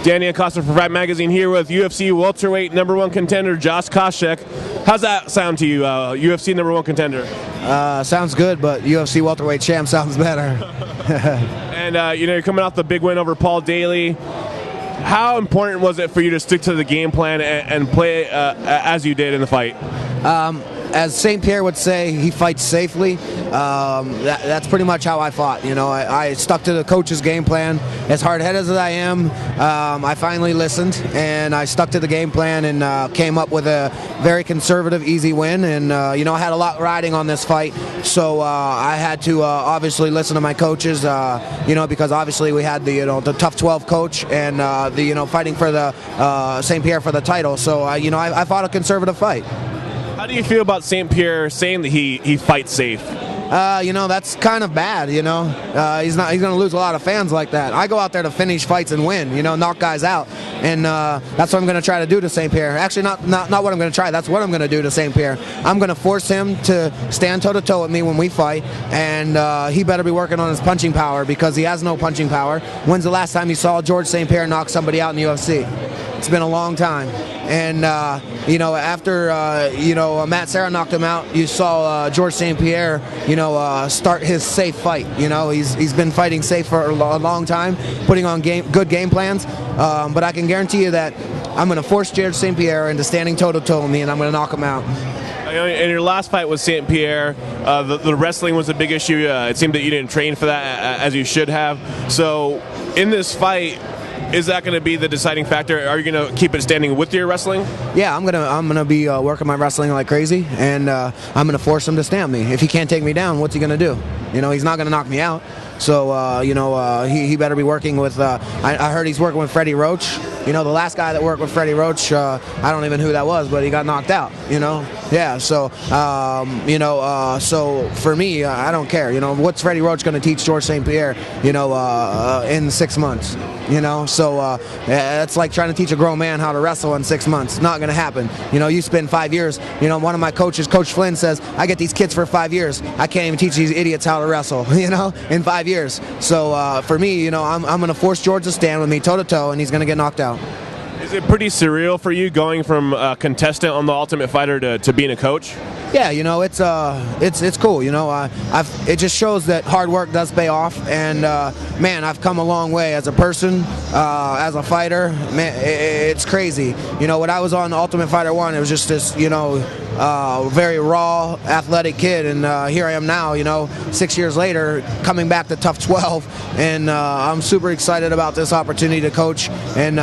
Danny Acosta from Fight Magazine here with UFC Welterweight #1 contender Josh Koscheck. How's that sound to you, UFC #1 contender? Sounds good, but UFC Welterweight champ sounds better. And you're coming off the big win over Paul Daley. How important was it for you to stick to the game plan and play as you did in the fight? As St Pierre would say, he fights safely. That's pretty much how I fought. I stuck to the coach's game plan. As hard-headed as I am, I finally listened, and I stuck to the game plan and came up with a very conservative, easy win. And I had a lot riding on this fight, so I had to obviously listen to my coaches. Because obviously we had the tough 12 coach and fighting for the St Pierre for the title. So I fought a conservative fight. How do you feel about St Pierre saying that he fights safe? That's kind of bad. He's going to lose a lot of fans like that. I go out there to finish fights and win. Knock guys out, and that's what I'm going to try to do to St Pierre. Actually, not what I'm going to try. That's what I'm going to do to St Pierre. I'm going to force him to stand toe to toe with me when we fight, and he better be working on his punching power because he has no punching power. When's the last time you saw George St Pierre knock somebody out in the UFC? It's been a long time. And, after, Matt Serra knocked him out, you saw George St Pierre, start his safe fight. He's been fighting safe for a long time, putting on good game plans. But I can guarantee you that I'm going to force George St Pierre into standing toe-to-toe with me, and I'm going to knock him out. In your last fight with St Pierre, the wrestling was a big issue. It seemed that you didn't train for that as you should have. So in this fight, is that going to be the deciding factor? Are you going to keep it standing with your wrestling? Yeah, I'm gonna be working my wrestling like crazy, and I'm gonna force him to stand me. If he can't take me down, what's he gonna do? He's not gonna knock me out. So he better be working with. I heard he's working with Freddie Roach. The last guy that worked with Freddie Roach, I don't even know who that was, but he got knocked out. Yeah. So so for me, I don't care. What's Freddie Roach going to teach George St Pierre? In 6 months. So it's like trying to teach a grown man how to wrestle in 6 months. Not going to happen. You spend 5 years. One of my coaches, Coach Flynn, says I get these kids for 5 years. I can't even teach these idiots how to wrestle. In 5 years. So for me, I'm going to force George to stand with me toe to toe, and he's going to get knocked out. Is it pretty surreal for you going from a contestant on The Ultimate Fighter to being a coach? Yeah, it's cool. It just shows that hard work does pay off, and man, I've come a long way as a person, as a fighter. Man, it's crazy. When I was on Ultimate Fighter 1, it was just this, very raw, athletic kid, and here I am now, 6 years later, coming back to Tough 12, and I'm super excited about this opportunity to coach and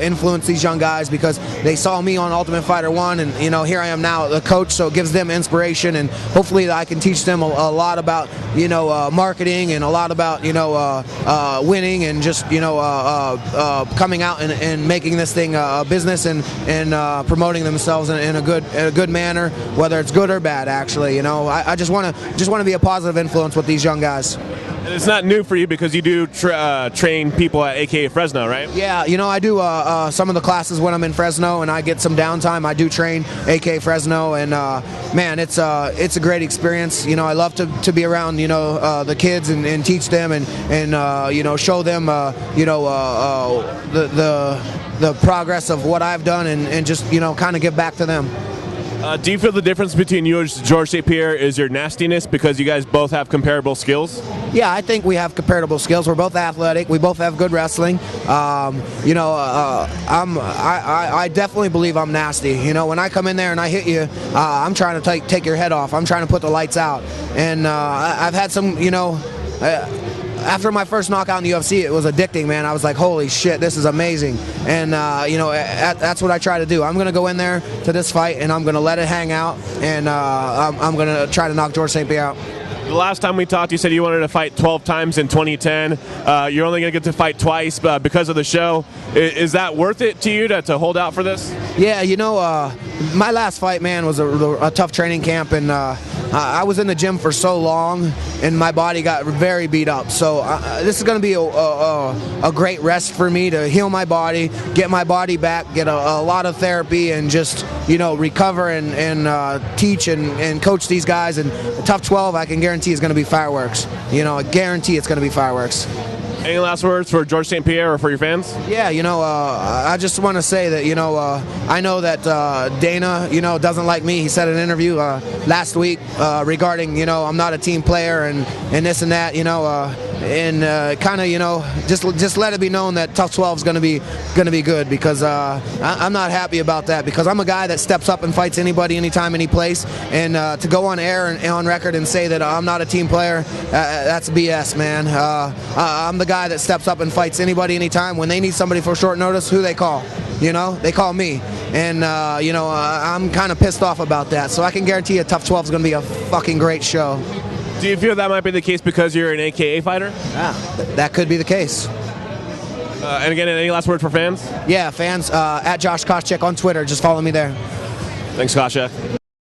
influence these young guys because they saw me on Ultimate Fighter 1, and here I am now, the coach, so it gives them inspiration, and hopefully I can teach them a lot about marketing and a lot about winning and just coming out and making this thing a business and promoting themselves in a good manner, whether it's good or bad. Actually, I just want to be a positive influence with these young guys. And it's not new for you because you do train people at AKA Fresno, right? Yeah, I do some of the classes when I'm in Fresno and I get some downtime. I do train AKA Fresno, and man, it's a great experience. I love to be around the kids and teach them and show them the progress of what I've done and just kind of give back to them. Do you feel the difference between you and George St Pierre is your nastiness because you guys both have comparable skills? Yeah, I think we have comparable skills. We're both athletic. We both have good wrestling. I definitely believe I'm nasty. When I come in there and I hit you, I'm trying to take your head off. I'm trying to put the lights out. And I've had some, after my first knockout in the UFC, it was addicting, man. I was like, holy shit, this is amazing. And, that's what I try to do. I'm going to go in there to this fight, and I'm going to let it hang out, and I'm going to try to knock George St Pierre out. The last time we talked, you said you wanted to fight 12 times in 2010. You're only going to get to fight twice because of the show. Is that worth it to you to hold out for this? Yeah, my last fight, man, was a tough training camp, and I was in the gym for so long, and my body got very beat up. So this is going to be a great rest for me to heal my body, get my body back, get a lot of therapy, and just recover and teach and coach these guys. And the Tough 12, I can guarantee, is going to be fireworks. I guarantee it's going to be fireworks. Any last words for George St Pierre or for your fans? Yeah, I just want to say that, I know that Dana, doesn't like me. He said in an interview last week regarding, I'm not a team player and this and that, and kind of, just let it be known that Tough 12 is going to be good, because I'm not happy about that, because I'm a guy that steps up and fights anybody, anytime, any place, and to go on air and on record and say that I'm not a team player, that's BS, man. I'm the guy that steps up and fights anybody, anytime. When they need somebody for short notice, who they call? They call me, and I'm kind of pissed off about that. So I can guarantee you, Tough 12 is going to be a fucking great show. Do you feel that might be the case because you're an AKA fighter? Yeah, that could be the case. And again, any last word for fans? Yeah, fans, at Josh Koscheck on Twitter. Just follow me there. Thanks, Koscheck.